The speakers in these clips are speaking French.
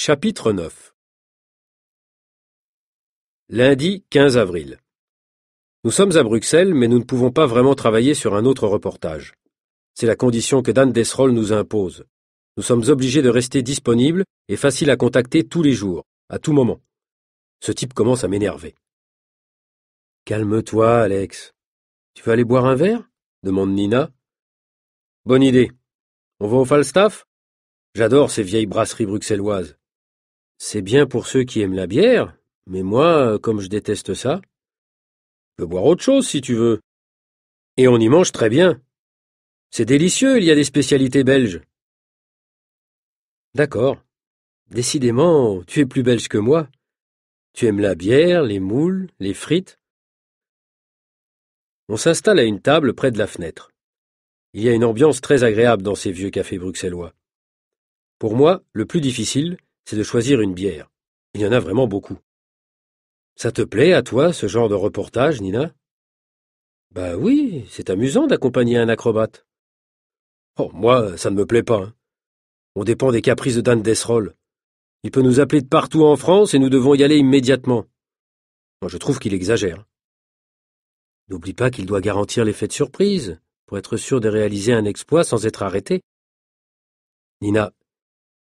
Chapitre 9. Lundi 15 avril. Nous sommes à Bruxelles, mais nous ne pouvons pas vraiment travailler sur un autre reportage. C'est la condition que Dan Desrolles nous impose. Nous sommes obligés de rester disponibles et faciles à contacter tous les jours, à tout moment. Ce type commence à m'énerver. Calme-toi, Alex. Tu veux aller boire un verre? Demande Nina. Bonne idée. On va au Falstaff? J'adore ces vieilles brasseries bruxelloises. C'est bien pour ceux qui aiment la bière, mais moi, comme je déteste ça, je peux boire autre chose si tu veux. Et on y mange très bien. C'est délicieux, il y a des spécialités belges. D'accord. Décidément, tu es plus belge que moi. Tu aimes la bière, les moules, les frites. On s'installe à une table près de la fenêtre. Il y a une ambiance très agréable dans ces vieux cafés bruxellois. Pour moi, le plus difficile, c'est de choisir une bière. Il y en a vraiment beaucoup. Ça te plaît, à toi, ce genre de reportage, Nina? Bah oui, c'est amusant d'accompagner un acrobate. Oh, moi, ça ne me plaît pas, hein. On dépend des caprices de Dan Desrolles. Il peut nous appeler de partout en France et nous devons y aller immédiatement. Moi, je trouve qu'il exagère. N'oublie pas qu'il doit garantir l'effet de surprise, pour être sûr de réaliser un exploit sans être arrêté. Nina,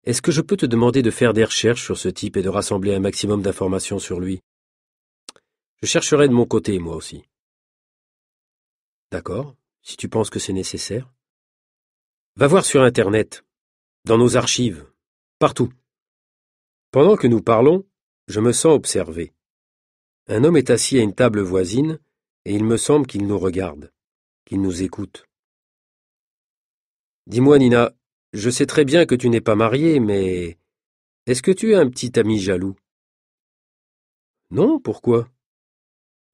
est-ce que je peux te demander de faire des recherches sur ce type et de rassembler un maximum d'informations sur lui? Je chercherai de mon côté, moi aussi. D'accord, si tu penses que c'est nécessaire. Va voir sur Internet, dans nos archives, partout. Pendant que nous parlons, je me sens observé. Un homme est assis à une table voisine, et il me semble qu'il nous regarde, qu'il nous écoute. Dis-moi, Nina, je sais très bien que tu n'es pas mariée, mais est-ce que tu as un petit ami jaloux? Non, pourquoi?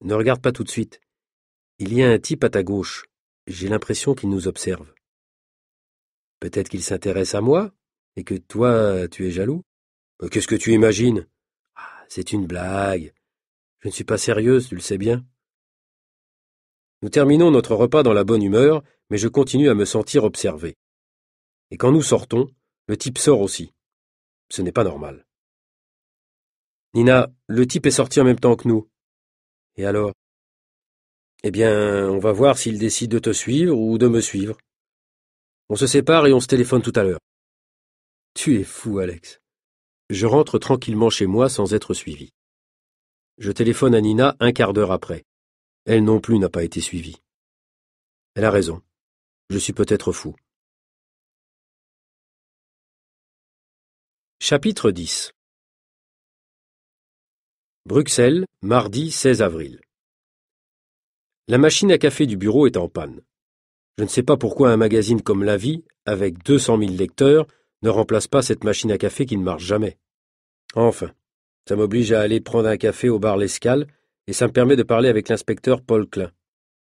Ne regarde pas tout de suite. Il y a un type à ta gauche. J'ai l'impression qu'il nous observe. Peut-être qu'il s'intéresse à moi, et que toi, tu es jaloux? Qu'est-ce que tu imagines? Ah, c'est une blague. Je ne suis pas sérieuse, tu le sais bien. Nous terminons notre repas dans la bonne humeur, mais je continue à me sentir observé. Et quand nous sortons, le type sort aussi. Ce n'est pas normal. Nina, le type est sorti en même temps que nous. Et alors? Eh bien, on va voir s'il décide de te suivre ou de me suivre. On se sépare et on se téléphone tout à l'heure. Tu es fou, Alex. Je rentre tranquillement chez moi sans être suivi. Je téléphone à Nina un quart d'heure après. Elle non plus n'a pas été suivie. Elle a raison. Je suis peut-être fou. Chapitre 10. Bruxelles, mardi 16 avril. La machine à café du bureau est en panne. Je ne sais pas pourquoi un magazine comme La Vie, avec 200 000 lecteurs, ne remplace pas cette machine à café qui ne marche jamais. Enfin, ça m'oblige à aller prendre un café au bar L'Escale et ça me permet de parler avec l'inspecteur Paul Klein.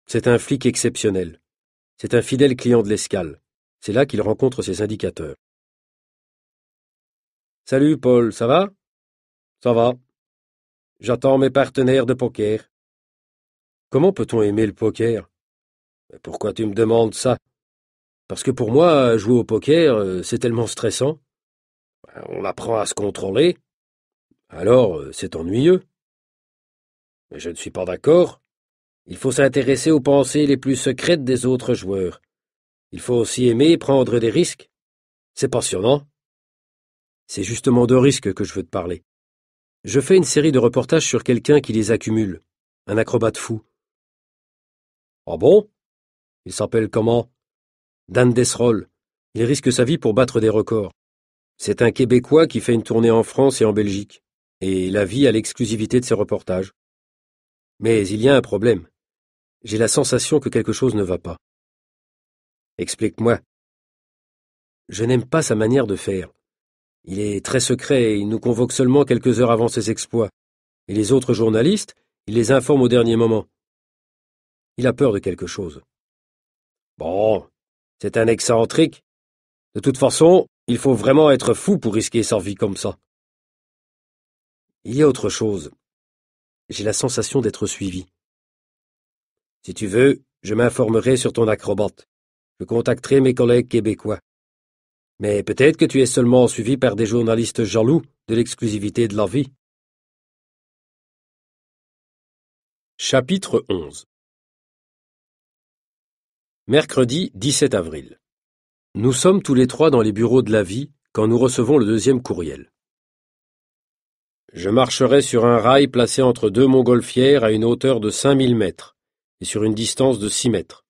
C'est un flic exceptionnel. C'est un fidèle client de l'Escale. C'est là qu'il rencontre ses indicateurs. Salut Paul, ça va? Ça va. J'attends mes partenaires de poker. Comment peut-on aimer le poker? Pourquoi tu me demandes ça? Parce que pour moi, jouer au poker, c'est tellement stressant. On apprend à se contrôler. Alors, c'est ennuyeux. Mais je ne suis pas d'accord. Il faut s'intéresser aux pensées les plus secrètes des autres joueurs. Il faut aussi aimer prendre des risques. C'est passionnant. C'est justement de risques que je veux te parler. Je fais une série de reportages sur quelqu'un qui les accumule. Un acrobate fou. Ah bon? Il s'appelle comment? Dan Desrolles. Il risque sa vie pour battre des records. C'est un Québécois qui fait une tournée en France et en Belgique. Et la vie à l'exclusivité de ses reportages. Mais il y a un problème. J'ai la sensation que quelque chose ne va pas. Explique-moi. Je n'aime pas sa manière de faire. Il est très secret et il nous convoque seulement quelques heures avant ses exploits. Et les autres journalistes, il les informe au dernier moment. Il a peur de quelque chose. Bon, c'est un excentrique. De toute façon, il faut vraiment être fou pour risquer sa vie comme ça. Il y a autre chose. J'ai la sensation d'être suivi. Si tu veux, je m'informerai sur ton acrobate. Je contacterai mes collègues québécois. Mais peut-être que tu es seulement suivi par des journalistes jaloux de l'exclusivité de la vie. Chapitre 11. Mercredi 17 avril. Nous sommes tous les trois dans les bureaux de la vie quand nous recevons le deuxième courriel. Je marcherai sur un rail placé entre deux montgolfières à une hauteur de 5000 mètres et sur une distance de 6 mètres.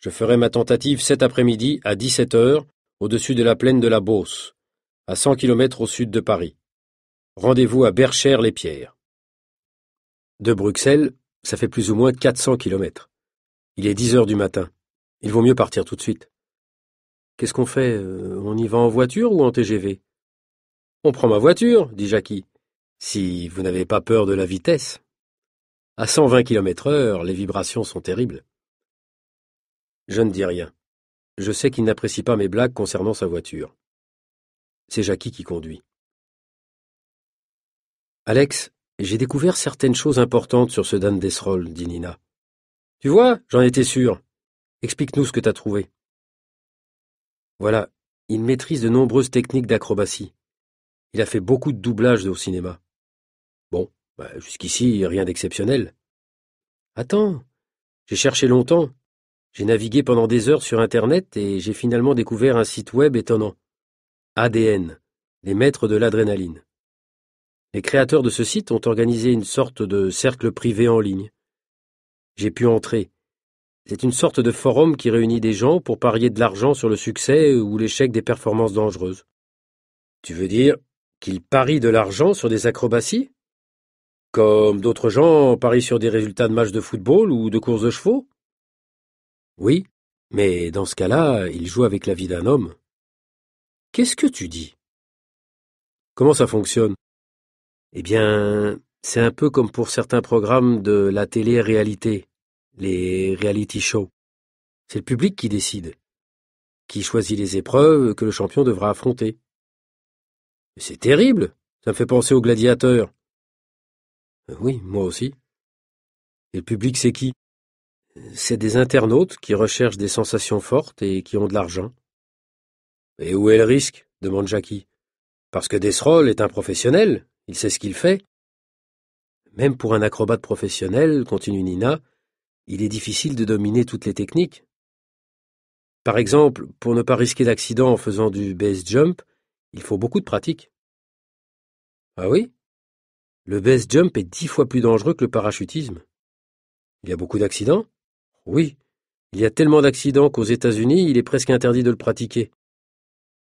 Je ferai ma tentative cet après-midi à 17 heures au-dessus de la plaine de la Beauce, à 100 km au sud de Paris. Rendez-vous à Berchères-les-Pierres. De Bruxelles, ça fait plus ou moins 400 km. Il est 10 heures du matin. Il vaut mieux partir tout de suite. Qu'est-ce qu'on fait? On y va en voiture ou en TGV? On prend ma voiture, dit Jackie. Si vous n'avez pas peur de la vitesse. À 120 km/h, les vibrations sont terribles. Je ne dis rien. Je sais qu'il n'apprécie pas mes blagues concernant sa voiture. C'est Jackie qui conduit. Alex, j'ai découvert certaines choses importantes sur ce Dan Desrolles, dit Nina. Tu vois, j'en étais sûr. Explique-nous ce que t'as trouvé. Voilà, il maîtrise de nombreuses techniques d'acrobatie. Il a fait beaucoup de doublage au cinéma. Bon, jusqu'ici, rien d'exceptionnel. Attends, j'ai cherché longtemps. J'ai navigué pendant des heures sur Internet et j'ai finalement découvert un site web étonnant. ADN, les maîtres de l'adrénaline. Les créateurs de ce site ont organisé une sorte de cercle privé en ligne. J'ai pu entrer. C'est une sorte de forum qui réunit des gens pour parier de l'argent sur le succès ou l'échec des performances dangereuses. Tu veux dire qu'ils parient de l'argent sur des acrobaties? Comme d'autres gens parient sur des résultats de matchs de football ou de courses de chevaux? Oui, mais dans ce cas-là, ils jouent avec la vie d'un homme. Qu'est-ce que tu dis? Comment ça fonctionne? Eh bien, c'est un peu comme pour certains programmes de la télé-réalité, les reality shows. C'est le public qui décide, qui choisit les épreuves que le champion devra affronter. C'est terrible, ça me fait penser aux gladiateurs. Oui, moi aussi. Et le public, c'est qui? C'est des internautes qui recherchent des sensations fortes et qui ont de l'argent. Et où est le risque? Demande Jackie. Parce que Desrolles est un professionnel, il sait ce qu'il fait. Même pour un acrobate professionnel, continue Nina, il est difficile de dominer toutes les techniques. Par exemple, pour ne pas risquer d'accident en faisant du base jump, il faut beaucoup de pratique. Ah oui? Le base jump est 10 fois plus dangereux que le parachutisme. Il y a beaucoup d'accidents? Oui. Il y a tellement d'accidents qu'aux États-Unis, il est presque interdit de le pratiquer.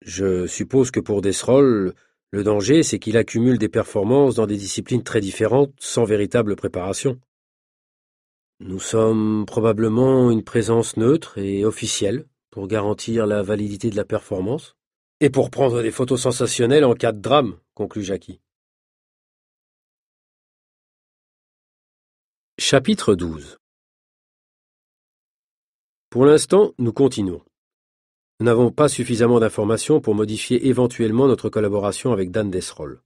Je suppose que pour Desrolles, le danger, c'est qu'il accumule des performances dans des disciplines très différentes, sans véritable préparation. Nous sommes probablement une présence neutre et officielle pour garantir la validité de la performance. Et pour prendre des photos sensationnelles en cas de drame, conclut Jackie. Chapitre 12. Pour l'instant, nous continuons. Nous n'avons pas suffisamment d'informations pour modifier éventuellement notre collaboration avec Dan Desrolles.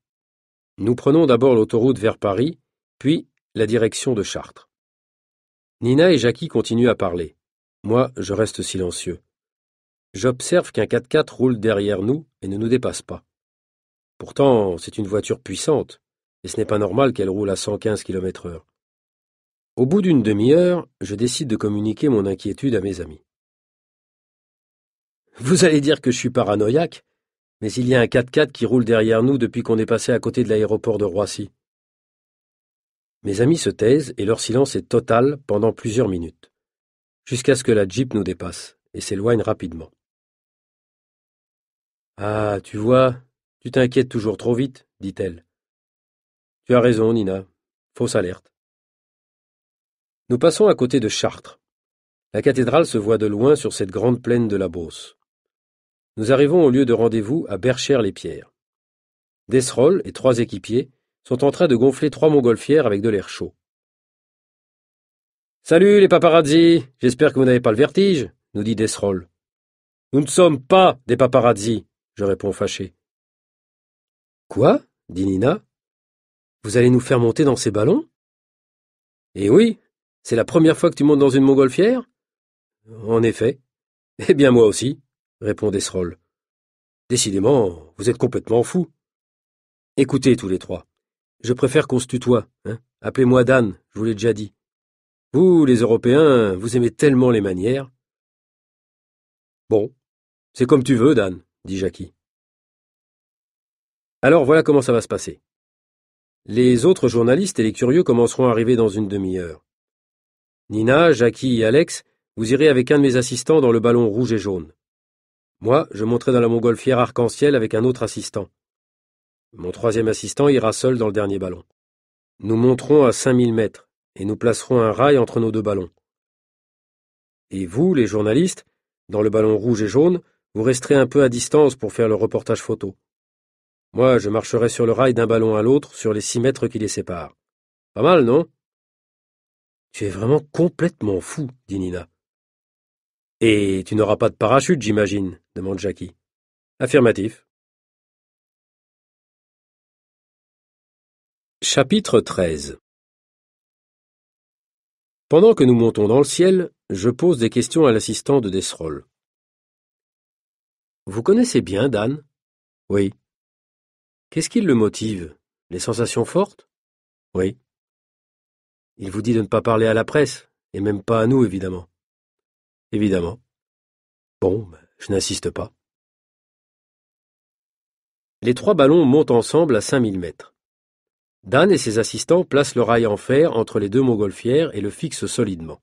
Nous prenons d'abord l'autoroute vers Paris, puis la direction de Chartres. Nina et Jackie continuent à parler. Moi, je reste silencieux. J'observe qu'un 4x4 roule derrière nous et ne nous dépasse pas. Pourtant, c'est une voiture puissante, et ce n'est pas normal qu'elle roule à 115 km/h. Au bout d'une demi-heure, je décide de communiquer mon inquiétude à mes amis. Vous allez dire que je suis paranoïaque, mais il y a un 4x4 qui roule derrière nous depuis qu'on est passé à côté de l'aéroport de Roissy. Mes amis se taisent et leur silence est total pendant plusieurs minutes, jusqu'à ce que la Jeep nous dépasse et s'éloigne rapidement. Ah, tu vois, tu t'inquiètes toujours trop vite, dit-elle. Tu as raison, Nina. Fausse alerte. Nous passons à côté de Chartres. La cathédrale se voit de loin sur cette grande plaine de la Beauce. Nous arrivons au lieu de rendez-vous à Berchères-les-Pierres. Desrolles et 3 équipiers sont en train de gonfler 3 montgolfières avec de l'air chaud. Salut les paparazzi, j'espère que vous n'avez pas le vertige, nous dit Desrolles. Nous ne sommes pas des paparazzi, je réponds fâché. Quoi? Dit Nina. Vous allez nous faire monter dans ces ballons? Eh oui, c'est la première fois que tu montes dans une montgolfière? En effet. Eh bien moi aussi, répond Desrolles. Décidément, vous êtes complètement fous. Écoutez tous les trois. Je préfère qu'on se tutoie, hein. Appelez-moi Dan, je vous l'ai déjà dit. Vous, les Européens, vous aimez tellement les manières. Bon, c'est comme tu veux, Dan, dit Jackie. Alors voilà comment ça va se passer. Les autres journalistes et les curieux commenceront à arriver dans une demi-heure. Nina, Jackie et Alex, vous irez avec un de mes assistants dans le ballon rouge et jaune. Moi, je monterai dans la montgolfière arc-en-ciel avec un autre assistant. Mon troisième assistant ira seul dans le dernier ballon. Nous monterons à 5000 mètres et nous placerons un rail entre nos deux ballons. Et vous, les journalistes, dans le ballon rouge et jaune, vous resterez un peu à distance pour faire le reportage photo. Moi, je marcherai sur le rail d'un ballon à l'autre sur les 6 mètres qui les séparent. Pas mal, non? Tu es vraiment complètement fou, dit Nina. Et tu n'auras pas de parachute, j'imagine, demande Jackie. Affirmatif. Chapitre 13. Pendant que nous montons dans le ciel, je pose des questions à l'assistant de Desrolles. Vous connaissez bien Dan? Oui. Qu'est-ce qui le motive? Les sensations fortes? Oui. Il vous dit de ne pas parler à la presse, et même pas à nous, évidemment. Évidemment. Bon, je n'insiste pas. Les trois ballons montent ensemble à 5000 mètres. Dan et ses assistants placent le rail en fer entre les deux montgolfières et le fixent solidement.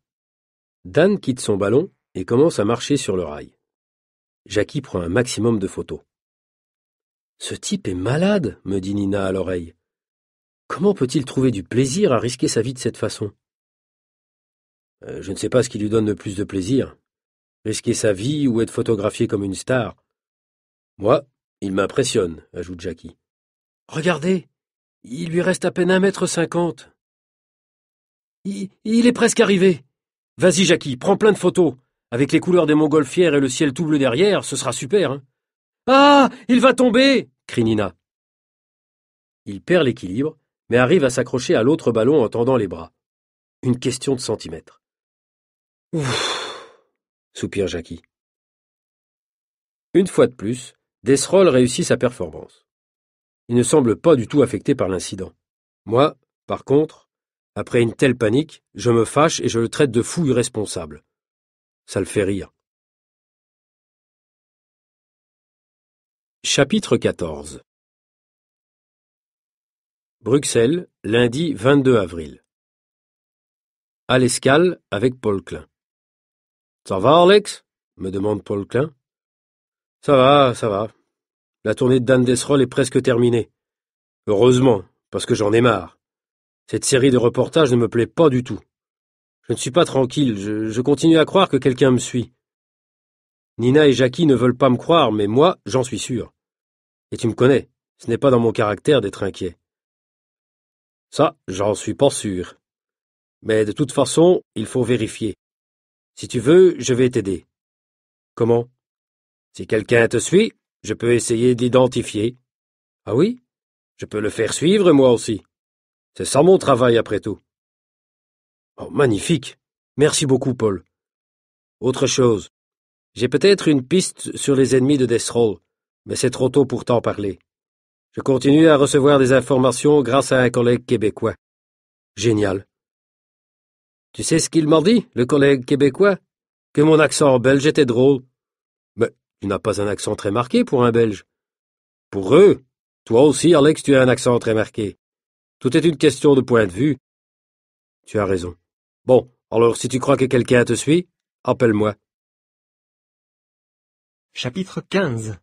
Dan quitte son ballon et commence à marcher sur le rail. Jackie prend un maximum de photos. Ce type est malade, me dit Nina à l'oreille. Comment peut-il trouver du plaisir à risquer sa vie de cette façon? Je ne sais pas ce qui lui donne le plus de plaisir. Risquer sa vie ou être photographié comme une star. Moi, il m'impressionne, ajoute Jackie. Regardez, il lui reste à peine 1,50 m. Il est presque arrivé. Vas-y, Jackie, prends plein de photos. Avec les couleurs des montgolfières et le ciel tout bleu derrière, ce sera super, hein. Ah, il va tomber, crie Nina. Il perd l'équilibre, mais arrive à s'accrocher à l'autre ballon en tendant les bras. Une question de centimètres. Ouf, soupire Jackie. Une fois de plus, Desrolles réussit sa performance. Il ne semble pas du tout affecté par l'incident. Moi, par contre, après une telle panique, je me fâche et je le traite de fou irresponsable. Ça le fait rire. Chapitre 14. Bruxelles, lundi 22 avril. À l'escale avec Paul Klein. Ça va, Alex? Me demande Paul Klein. Ça va, ça va. La tournée de Dan Desrolles est presque terminée. Heureusement, parce que j'en ai marre. Cette série de reportages ne me plaît pas du tout. Je ne suis pas tranquille, je continue à croire que quelqu'un me suit. Nina et Jackie ne veulent pas me croire, mais moi, j'en suis sûr. Et tu me connais, ce n'est pas dans mon caractère d'être inquiet. Ça, j'en suis pas sûr. Mais de toute façon, il faut vérifier. Si tu veux, je vais t'aider. Comment? Si quelqu'un te suit, je peux essayer d'identifier. Ah oui? Je peux le faire suivre, moi aussi. C'est ça mon travail, après tout. Oh, magnifique. Merci beaucoup, Paul. Autre chose. J'ai peut-être une piste sur les ennemis de Desrolles, mais c'est trop tôt pour t'en parler. Je continue à recevoir des informations grâce à un collègue québécois. Génial. Tu sais ce qu'il m'a dit, le collègue québécois? Que mon accent belge était drôle. Mais tu n'as pas un accent très marqué pour un Belge. Pour eux, toi aussi, Alex, tu as un accent très marqué. Tout est une question de point de vue. Tu as raison. Bon, alors si tu crois que quelqu'un te suit, appelle-moi. Chapitre 15.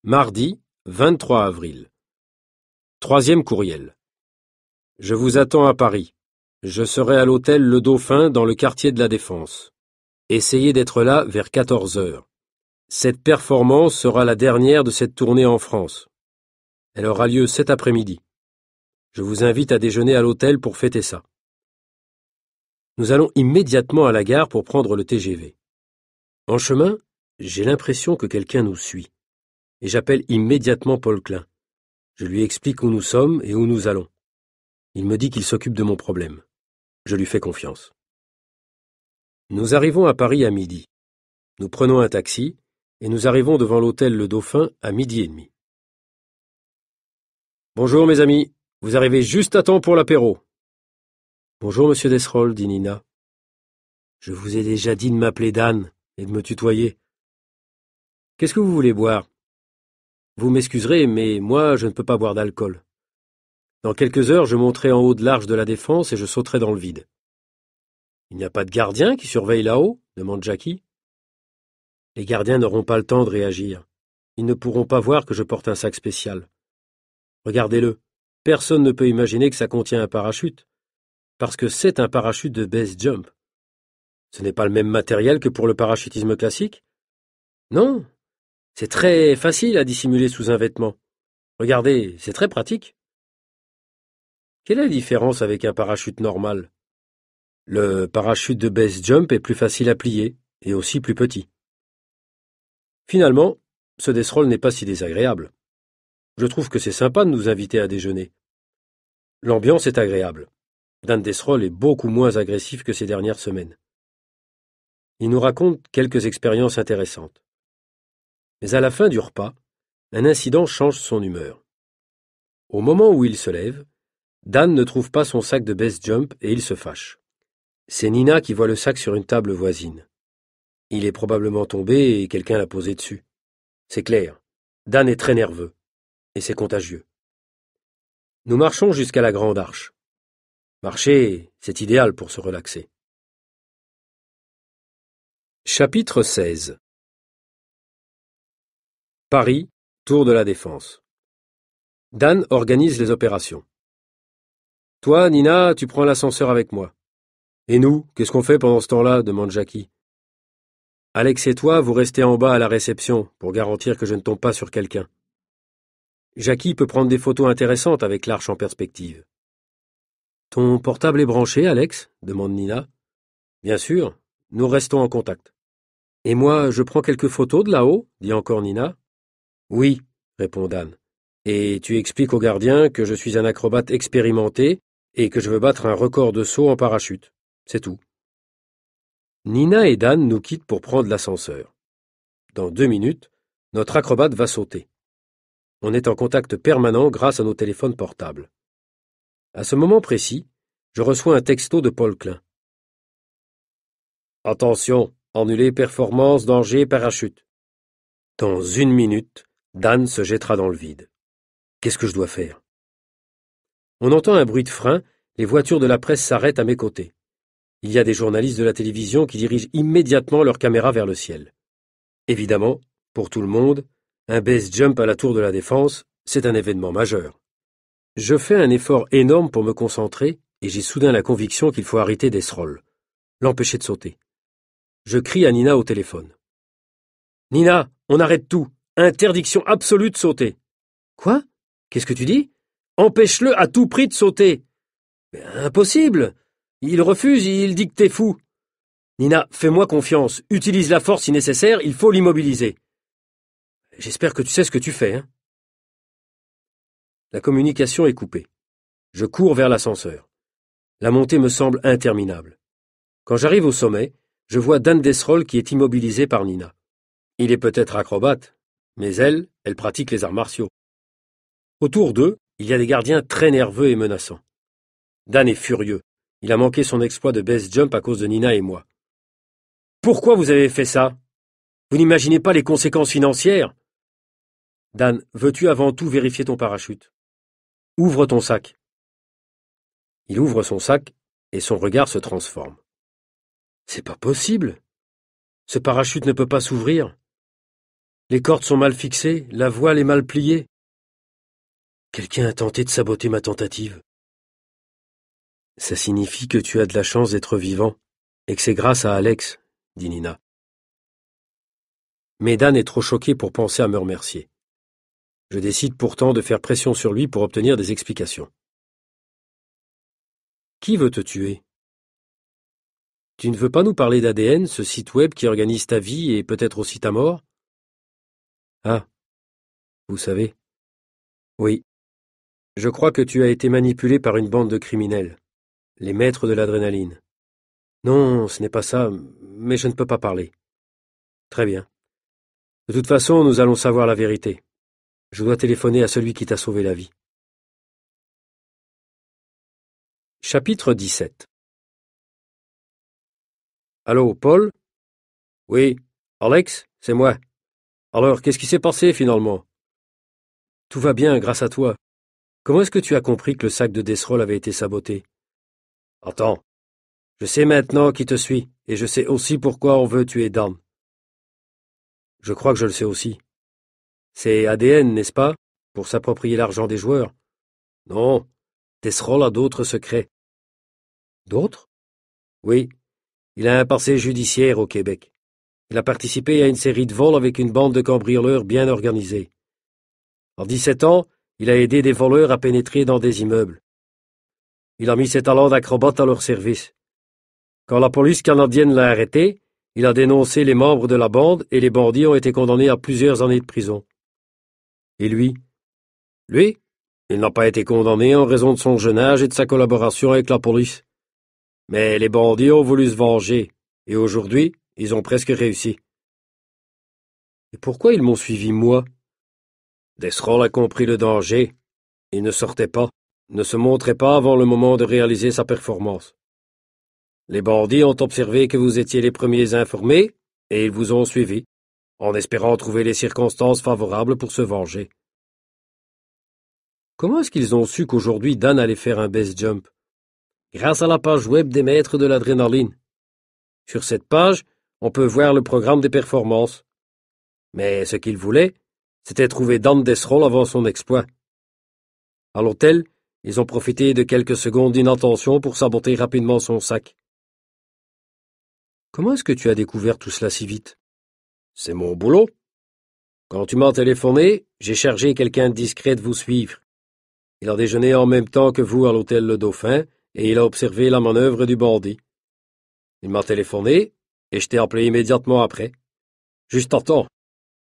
Mardi, 23 avril. Troisième courriel. Je vous attends à Paris. Je serai à l'hôtel Le Dauphin dans le quartier de la Défense. Essayez d'être là vers 14 heures. Cette performance sera la dernière de cette tournée en France. Elle aura lieu cet après-midi. Je vous invite à déjeuner à l'hôtel pour fêter ça. Nous allons immédiatement à la gare pour prendre le TGV. En chemin, j'ai l'impression que quelqu'un nous suit. Et j'appelle immédiatement Paul Klein. Je lui explique où nous sommes et où nous allons. Il me dit qu'il s'occupe de mon problème. Je lui fais confiance. Nous arrivons à Paris à midi. Nous prenons un taxi et nous arrivons devant l'hôtel Le Dauphin à 12h30. « Bonjour mes amis, vous arrivez juste à temps pour l'apéro. »« Bonjour monsieur Desrolles, dit Nina. »« Je vous ai déjà dit de m'appeler Dan et de me tutoyer. »« Qu'est-ce que vous voulez boire ? » ?»« Vous m'excuserez, mais moi je ne peux pas boire d'alcool. Dans quelques heures, je monterai en haut de l'arche de la Défense et je sauterai dans le vide. »« Il n'y a pas de gardien qui surveille là-haut ? » demande Jackie. « Les gardiens n'auront pas le temps de réagir. Ils ne pourront pas voir que je porte un sac spécial. Regardez-le. Personne ne peut imaginer que ça contient un parachute, parce que c'est un parachute de base jump. Ce n'est pas le même matériel que pour le parachutisme classique ? Non, c'est très facile à dissimuler sous un vêtement. Regardez, c'est très pratique. Quelle est la différence avec un parachute normal ? Le parachute de base jump est plus facile à plier, et aussi plus petit. Finalement, ce Desrolles n'est pas si désagréable. Je trouve que c'est sympa de nous inviter à déjeuner. L'ambiance est agréable. Dan Desrolles est beaucoup moins agressif que ces dernières semaines. Il nous raconte quelques expériences intéressantes. Mais à la fin du repas, un incident change son humeur. Au moment où il se lève, Dan ne trouve pas son sac de base jump et il se fâche. C'est Nina qui voit le sac sur une table voisine. Il est probablement tombé et quelqu'un l'a posé dessus. C'est clair, Dan est très nerveux, et c'est contagieux. Nous marchons jusqu'à la grande arche. Marcher, c'est idéal pour se relaxer. Chapitre 16. Paris, Tour de la Défense. Dan organise les opérations. Toi, Nina, tu prends l'ascenseur avec moi. Et nous, qu'est-ce qu'on fait pendant ce temps-là ? Demande Jackie. Alex et toi, vous restez en bas à la réception pour garantir que je ne tombe pas sur quelqu'un. Jackie peut prendre des photos intéressantes avec l'arche en perspective. Ton portable est branché, Alex ? Demande Nina. Bien sûr, nous restons en contact. Et moi, je prends quelques photos de là-haut ? Dit encore Nina. Oui, répond Dan. Et tu expliques au gardien que je suis un acrobate expérimenté et que je veux battre un record de saut en parachute. C'est tout. Nina et Dan nous quittent pour prendre l'ascenseur. Dans 2 minutes, notre acrobate va sauter. On est en contact permanent grâce à nos téléphones portables. À ce moment précis, je reçois un texto de Paul Klein. Attention, annuler performance, danger, parachute. Dans 1 minute, Dan se jettera dans le vide. Qu'est-ce que je dois faire ? On entend un bruit de frein, les voitures de la presse s'arrêtent à mes côtés. Il y a des journalistes de la télévision qui dirigent immédiatement leur caméra vers le ciel. Évidemment, pour tout le monde, un base jump à la Tour de la Défense, c'est un événement majeur. Je fais un effort énorme pour me concentrer et j'ai soudain la conviction qu'il faut arrêter Desrolles, l'empêcher de sauter. Je crie à Nina au téléphone. « Nina, on arrête tout. Interdiction absolue de sauter. »« Quoi ? Qu'est-ce que tu dis ? » ?»« Empêche-le à tout prix de sauter. »« Mais impossible. Il refuse, il dit que t'es fou. »« Nina, fais-moi confiance. Utilise la force si nécessaire, il faut l'immobiliser. »« J'espère que tu sais ce que tu fais, hein. » La communication est coupée. Je cours vers l'ascenseur. La montée me semble interminable. Quand j'arrive au sommet, je vois Dan Desrolles qui est immobilisé par Nina. Il est peut-être acrobate, mais elle pratique les arts martiaux. Autour d'eux, il y a des gardiens très nerveux et menaçants. Dan est furieux. Il a manqué son exploit de base jump à cause de Nina et moi. « Pourquoi vous avez fait ça ? Vous n'imaginez pas les conséquences financières ? » Dan, veux-tu avant tout vérifier ton parachute ? Ouvre ton sac. Il ouvre son sac et son regard se transforme. C'est pas possible. Ce parachute ne peut pas s'ouvrir. Les cordes sont mal fixées, la voile est mal pliée. Quelqu'un a tenté de saboter ma tentative. Ça signifie que tu as de la chance d'être vivant, et que c'est grâce à Alex, dit Nina. Mais Dan est trop choqué pour penser à me remercier. Je décide pourtant de faire pression sur lui pour obtenir des explications. Qui veut te tuer ? Tu ne veux pas nous parler d'ADN, ce site web qui organise ta vie et peut-être aussi ta mort ? Ah, vous savez. Oui. Je crois que tu as été manipulé par une bande de criminels, les maîtres de l'adrénaline. Non, ce n'est pas ça, mais je ne peux pas parler. Très bien. De toute façon, nous allons savoir la vérité. Je dois téléphoner à celui qui t'a sauvé la vie. Chapitre 17. Allô, Paul? Oui. Alex, c'est moi. Alors, qu'est-ce qui s'est passé finalement? Tout va bien, grâce à toi. Comment est-ce que tu as compris que le sac de Desroll avait été saboté? Attends. Je sais maintenant qui te suit, et je sais aussi pourquoi on veut tuer Dan. Je crois que je le sais aussi. C'est ADN, n'est-ce pas? Pour s'approprier l'argent des joueurs. Non. Desroll a d'autres secrets. D'autres? Oui. Il a un passé judiciaire au Québec. Il a participé à une série de vols avec une bande de cambrioleurs bien organisée. En 17 ans, il a aidé des voleurs à pénétrer dans des immeubles. Il a mis ses talents d'acrobate à leur service. Quand la police canadienne l'a arrêté, il a dénoncé les membres de la bande et les bandits ont été condamnés à plusieurs années de prison. Et lui? Lui? Il n'a pas été condamné en raison de son jeune âge et de sa collaboration avec la police. Mais les bandits ont voulu se venger, et aujourd'hui, ils ont presque réussi. Et pourquoi ils m'ont suivi, moi? Desroll a compris le danger. Il ne sortait pas, ne se montrait pas avant le moment de réaliser sa performance. Les bandits ont observé que vous étiez les premiers informés, et ils vous ont suivi, en espérant trouver les circonstances favorables pour se venger. Comment est-ce qu'ils ont su qu'aujourd'hui Dan allait faire un base jump? Grâce à la page web des maîtres de l'adrénaline. Sur cette page, on peut voir le programme des performances. Mais ce qu'ils voulaient, c'était trouver Dan Desroll avant son exploit. À l'hôtel, ils ont profité de quelques secondes d'inattention pour saboter rapidement son sac. Comment est-ce que tu as découvert tout cela si vite? C'est mon boulot. Quand tu m'as téléphoné, j'ai chargé quelqu'un de discret de vous suivre. Il a déjeuné en même temps que vous à l'hôtel Le Dauphin et il a observé la manœuvre du bandit. Il m'a téléphoné et je t'ai appelé immédiatement après. Juste à temps.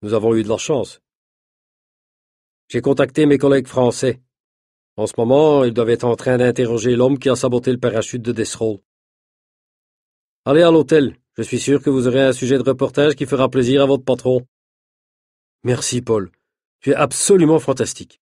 Nous avons eu de la chance. J'ai contacté mes collègues français. En ce moment, ils doivent être en train d'interroger l'homme qui a saboté le parachute de Desroll. Allez à l'hôtel. Je suis sûr que vous aurez un sujet de reportage qui fera plaisir à votre patron. Merci, Paul. Tu es absolument fantastique.